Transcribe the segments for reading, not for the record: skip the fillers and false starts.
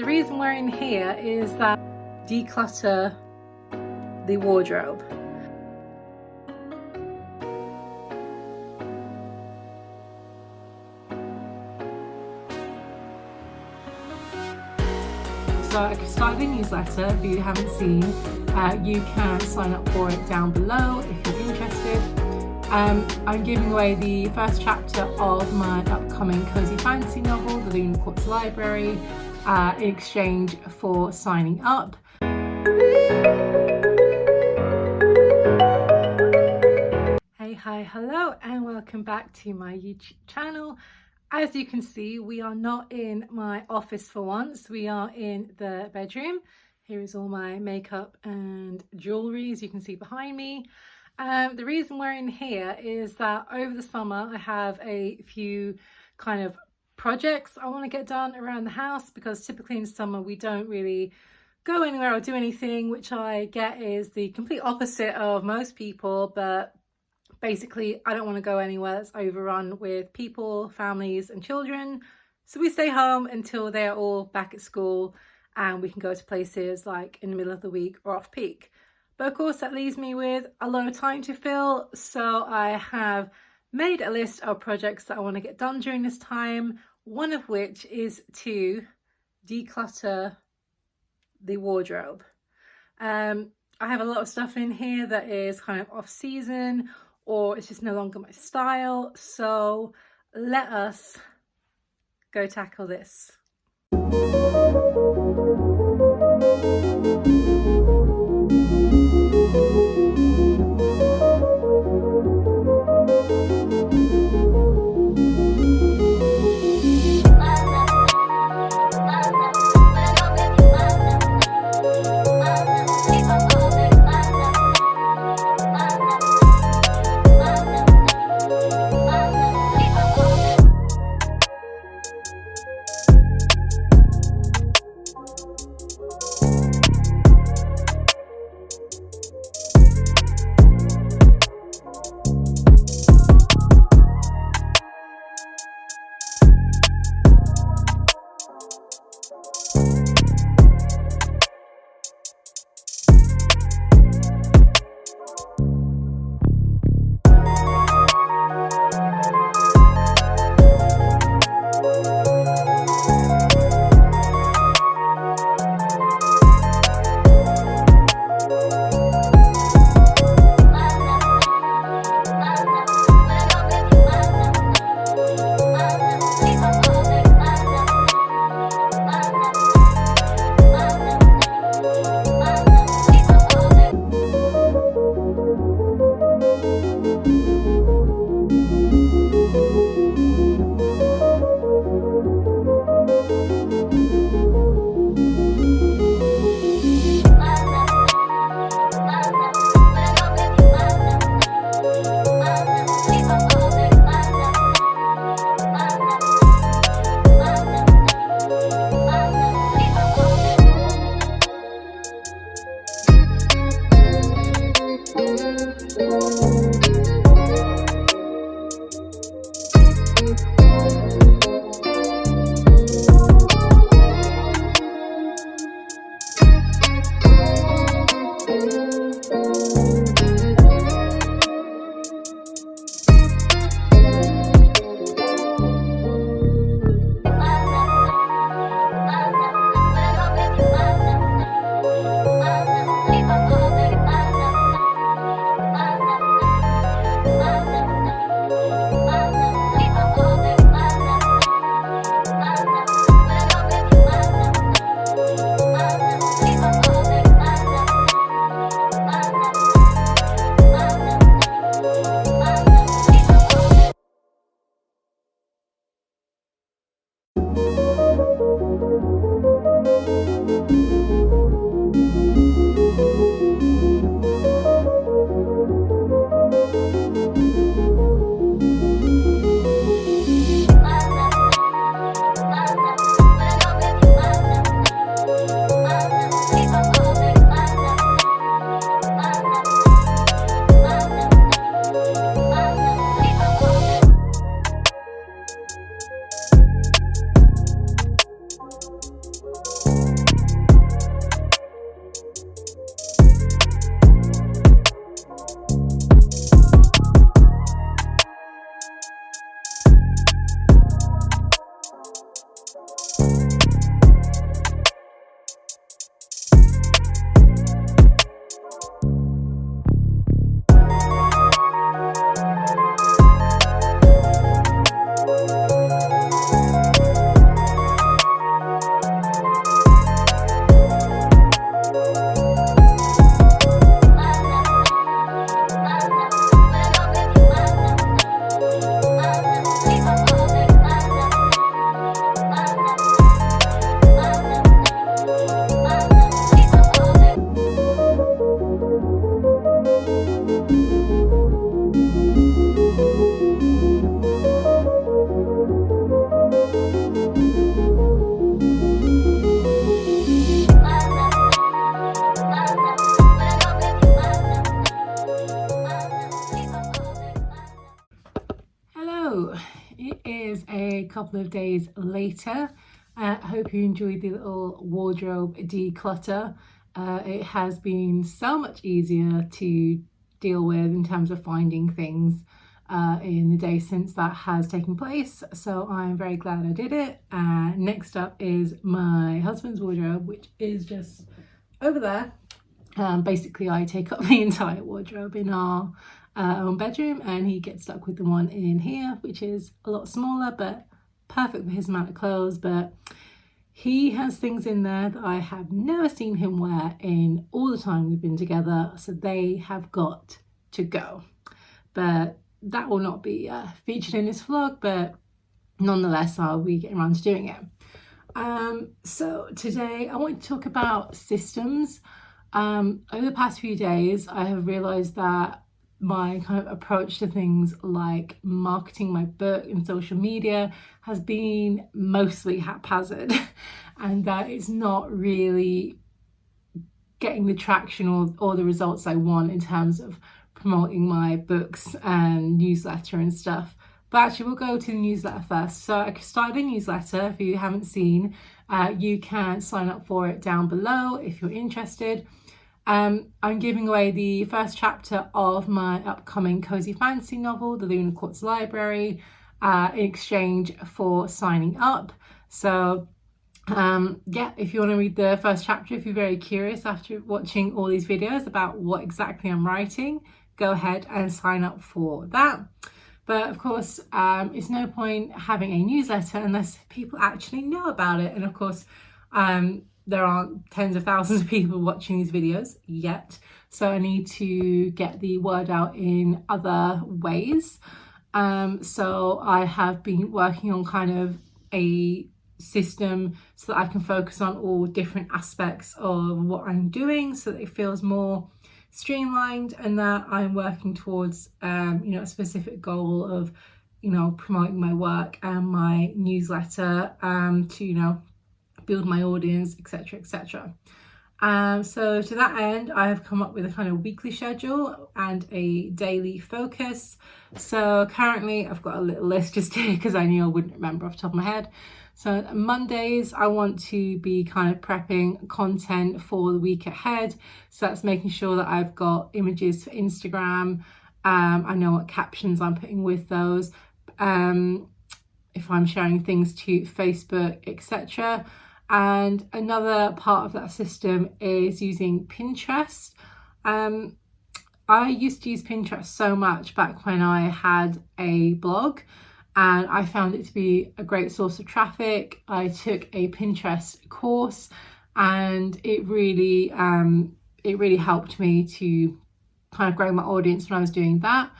The reason we're in here is that declutter the wardrobe. So I started a newsletter. If you haven't seen, you can sign up for it down below if you're interested. I'm giving away the first chapter of my upcoming cozy fantasy novel, The Lunar Quartz Library, in exchange for signing up. Hey, hi, hello, and welcome back to my YouTube channel. As you can see, we are not in my office for once. We are in the bedroom. Here is all my makeup and jewelry, as you can see behind me. The reason we're in here is that over the summer I have a few kind of projects I want to get done around the house, because typically in summer we don't really go anywhere or do anything, which I get is the complete opposite of most people. But basically, I don't want to go anywhere that's overrun with people, families and children. So we stay home until they're all back at school and we can go to places like in the middle of the week or off peak. But of course, that leaves me with a lot of time to fill. So I have made a list of projects that I want to get done during this time. One of which is to declutter the wardrobe. I have a lot of stuff in here that is kind of off season, or it's just no longer my style. So let us go tackle this. couple of days later. I hope you enjoyed the little wardrobe declutter. It has been so much easier to deal with in terms of finding things in the day since that has taken place, so I'm very glad I did it. Next up is my husband's wardrobe, which is just over there. Basically I take up the entire wardrobe in our own bedroom, and he gets stuck with the one in here, which is a lot smaller but perfect for his amount of clothes. But he has things in there that I have never seen him wear in all the time we've been together, so they have got to go. But that will not be featured in this vlog, but nonetheless I'll be getting around to doing it. So today I want to talk about systems. Over the past few days I have realized that my kind of approach to things like marketing my book and social media has been mostly haphazard and that it's not really getting the traction or the results I want in terms of promoting my books and newsletter and stuff. But actually we'll go to the newsletter first. So I started a newsletter. If you haven't seen, you can sign up for it down below if you're interested. I'm giving away the first chapter of my upcoming cozy fantasy novel, The Lunar Quartz Library, in exchange for signing up. So yeah, if you want to read the first chapter, if you're very curious after watching all these videos about what exactly I'm writing, go ahead and sign up for that. But of course, it's no point having a newsletter unless people actually know about it. And of course, there aren't tens of thousands of people watching these videos yet, so I need to get the word out in other ways. So I have been working on kind of a system so that I can focus on all different aspects of what I'm doing, so that it feels more streamlined and that I'm working towards you know, a specific goal of, you know, promoting my work and my newsletter to, you know, build my audience, etc, etc. So to that end, I have come up with a kind of weekly schedule and a daily focus. So currently I've got a little list just here because I knew I wouldn't remember off the top of my head. So Mondays, I want to be kind of prepping content for the week ahead. So that's making sure that I've got images for Instagram. I know what captions I'm putting with those. If I'm sharing things to Facebook, etc. And another part of that system is using Pinterest. I used to use Pinterest so much back when I had a blog, and I found it to be a great source of traffic. I took a Pinterest course and it really helped me to kind of grow my audience when I was doing that.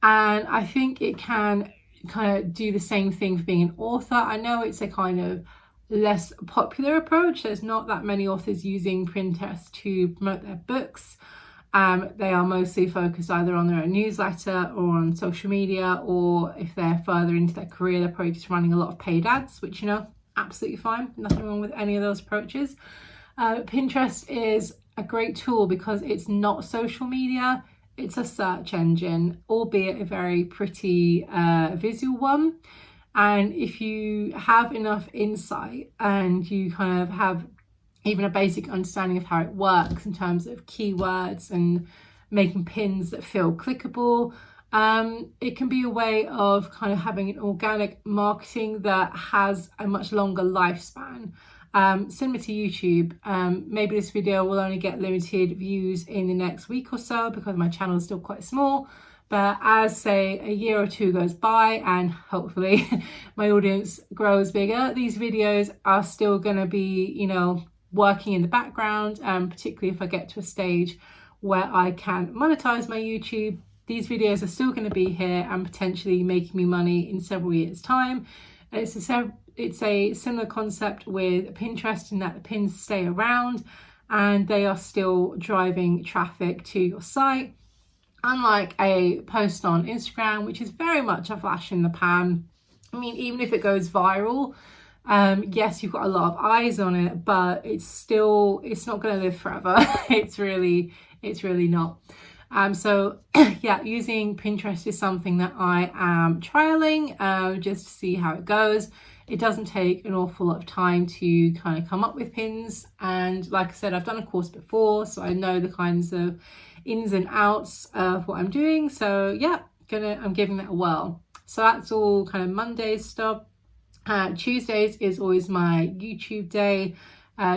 And I think it can kind of do the same thing for being an author. I know it's a kind of less popular approach. There's not that many authors using Pinterest to promote their books. They are mostly focused either on their own newsletter or on social media, or if they're further into their career, they're probably just running a lot of paid ads, which, you know, absolutely fine. Nothing wrong with any of those approaches. Pinterest is a great tool because it's not social media. It's a search engine, albeit a very pretty visual one. And if you have enough insight and you kind of have even a basic understanding of how it works in terms of keywords and making pins that feel clickable, it can be a way of kind of having an organic marketing that has a much longer lifespan. Similar to YouTube, maybe this video will only get limited views in the next week or so because my channel is still quite small. But as, say, a year or two goes by and hopefully my audience grows bigger, these videos are still going to be, you know, working in the background, particularly if I get to a stage where I can monetize my YouTube. These videos are still going to be here and potentially making me money in several years' time. And it's a similar concept with Pinterest in that the pins stay around and they are still driving traffic to your site. Unlike a post on Instagram, which is very much a flash in the pan. I mean, even if it goes viral, yes, you've got a lot of eyes on it, but it's not going to live forever. It's really not. So yeah, using Pinterest is something that I am trialing just to see how it goes. It doesn't take an awful lot of time to kind of come up with pins, and like I said, I've done a course before, so I know the kinds of ins and outs of what I'm doing. So yeah, I'm giving that a whirl. So that's all kind of Monday's stuff. Tuesdays is always my YouTube day.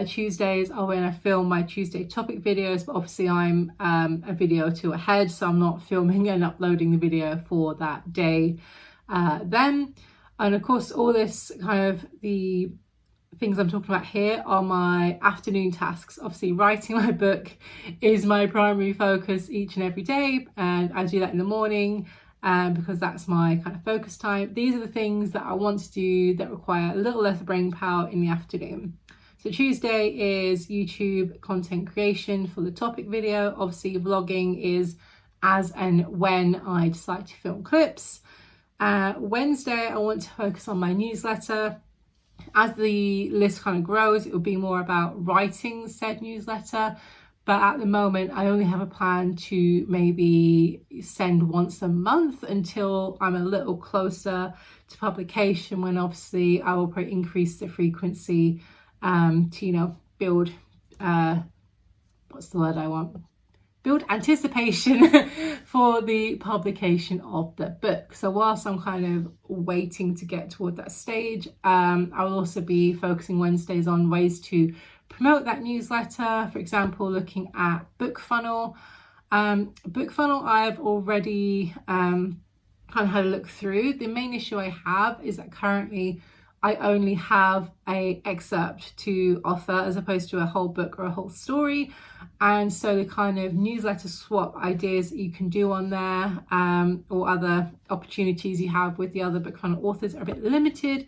Tuesdays are when I film my Tuesday topic videos, but obviously I'm a video or two ahead, so I'm not filming and uploading the video for that day then. And of course, all this kind of the things I'm talking about here are my afternoon tasks. Obviously, writing my book is my primary focus each and every day, and I do that in the morning because that's my kind of focus time. These are the things that I want to do that require a little less brain power in the afternoon. So Tuesday is YouTube content creation for the topic video. Obviously, vlogging is as and when I decide to film clips. Wednesday, I want to focus on my newsletter. As the list kind of grows, it will be more about writing said newsletter. But at the moment, I only have a plan to maybe send once a month until I'm a little closer to publication, when obviously I will probably increase the frequency to, build, what's the word I want? Build anticipation for the publication of the book. So whilst I'm kind of waiting to get toward that stage, I will also be focusing Wednesdays on ways to promote that newsletter. For example, looking at BookFunnel. BookFunnel I've already kind of had a look through. The main issue I have is that currently I only have an excerpt to offer as opposed to a whole book or a whole story. And so the kind of newsletter swap ideas that you can do on there or other opportunities you have with the other BookFunnel authors are a bit limited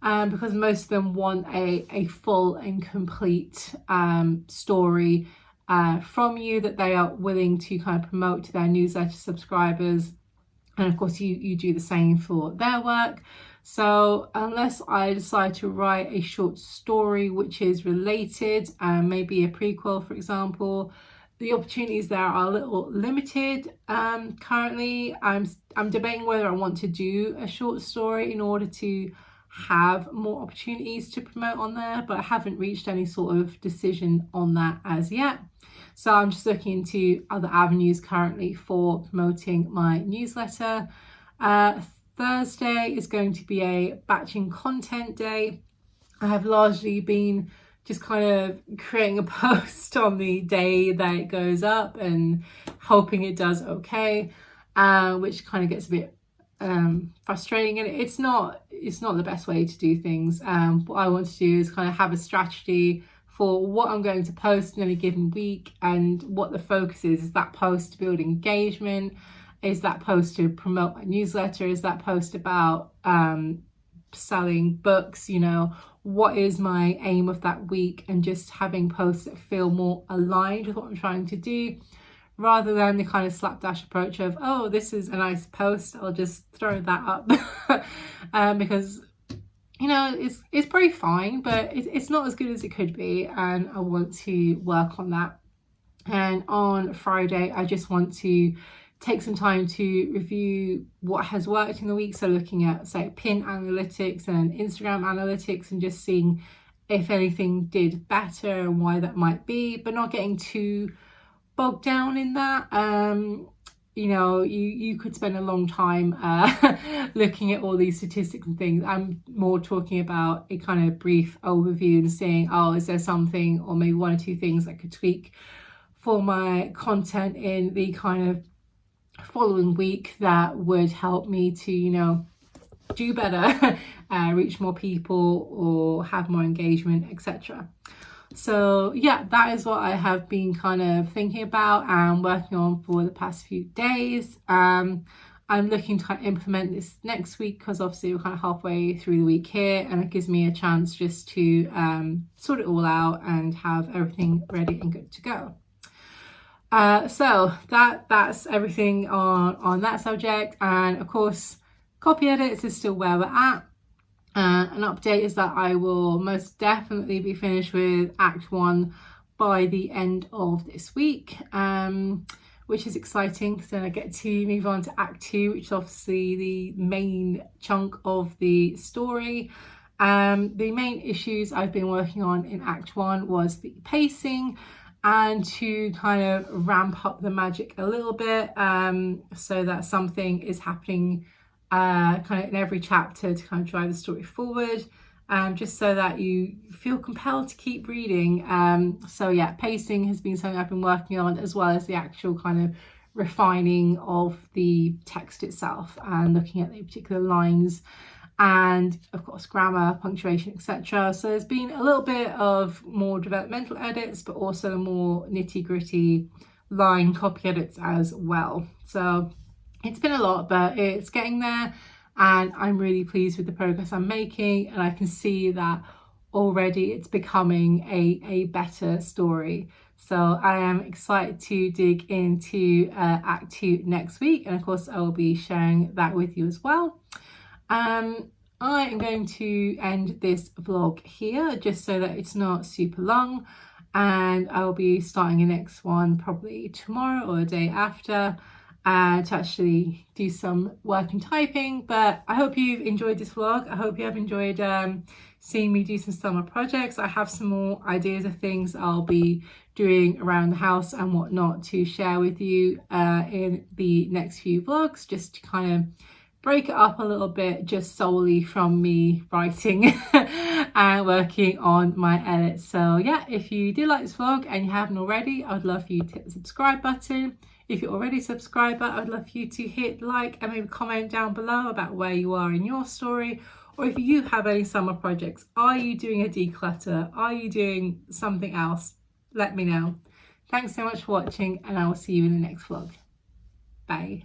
because most of them want a full and complete story from you that they are willing to kind of promote to their newsletter subscribers. And of course, you do the same for their work. So unless I decide to write a short story which is related, maybe a prequel, for example, the opportunities there are a little limited. Currently, I'm debating whether I want to do a short story in order to have more opportunities to promote on there, but I haven't reached any sort of decision on that as yet. So I'm just looking into other avenues currently for promoting my newsletter. Thursday is going to be a batching content day. I have largely been just kind of creating a post on the day that it goes up and hoping it does okay, which kind of gets a bit frustrating, and it's not the best way to do things. What I want to do is kind of have a strategy for what I'm going to post in any given week, and what the focus is. Is that post to build engagement? Is that post to promote my newsletter? Is that post about selling books? What is my aim of that week? And just having posts that feel more aligned with what I'm trying to do, rather than the kind of slapdash approach of, oh, this is a nice post, I'll just throw that up. Because it's pretty fine, but it's not as good as it could be, and I want to work on that. And on Friday, I just want to take some time to review what has worked in the week. So looking at, say, pin analytics and Instagram analytics, and just seeing if anything did better and why that might be, but not getting too bogged down in that. You could spend a long time looking at all these statistics and things. I'm more talking about a kind of brief overview and seeing, oh, is there something or maybe one or two things I could tweak for my content in the kind of following week that would help me to do better, reach more people or have more engagement, etc. So yeah, that is what I have been kind of thinking about and working on for the past few days. I'm looking to kind of implement this next week, because obviously we're kind of halfway through the week here, and it gives me a chance just to sort it all out and have everything ready and good to go. So that's everything on that subject. And of course, copy edits is still where we're at. An update is that I will most definitely be finished with Act 1 by the end of this week. which is exciting because then I get to move on to Act 2, which is obviously the main chunk of the story. The main issues I've been working on in Act 1 was the pacing, and to kind of ramp up the magic a little bit, so that something is happening kind of in every chapter to kind of drive the story forward, just so that you feel compelled to keep reading. So yeah, pacing has been something I've been working on, as well as the actual kind of refining of the text itself and looking at the particular lines, and of course grammar, punctuation, etc. So there's been a little bit of more developmental edits, but also more nitty-gritty line copy edits as well. So it's been a lot, but it's getting there, and I'm really pleased with the progress I'm making, and I can see that already it's becoming a better story. So I am excited to dig into Act 2 next week, and of course I will be sharing that with you as well. I am going to end this vlog here, just so that it's not super long, and I will be starting the next one probably tomorrow or the day after, to actually do some work and typing. But I hope you've enjoyed this vlog. I hope you have enjoyed seeing me do some summer projects. I have some more ideas of things I'll be doing around the house and whatnot to share with you in the next few vlogs, just to kind of break it up a little bit, just solely from me writing and working on my edits. So yeah, if you do like this vlog and you haven't already, I would love for you to hit the subscribe button. If you're already a subscriber, I would love for you to hit like and maybe comment down below about where you are in your story, or if you have any summer projects. Are you doing a declutter? Are you doing something else? Let me know. Thanks so much for watching, and I will see you in the next vlog. Bye.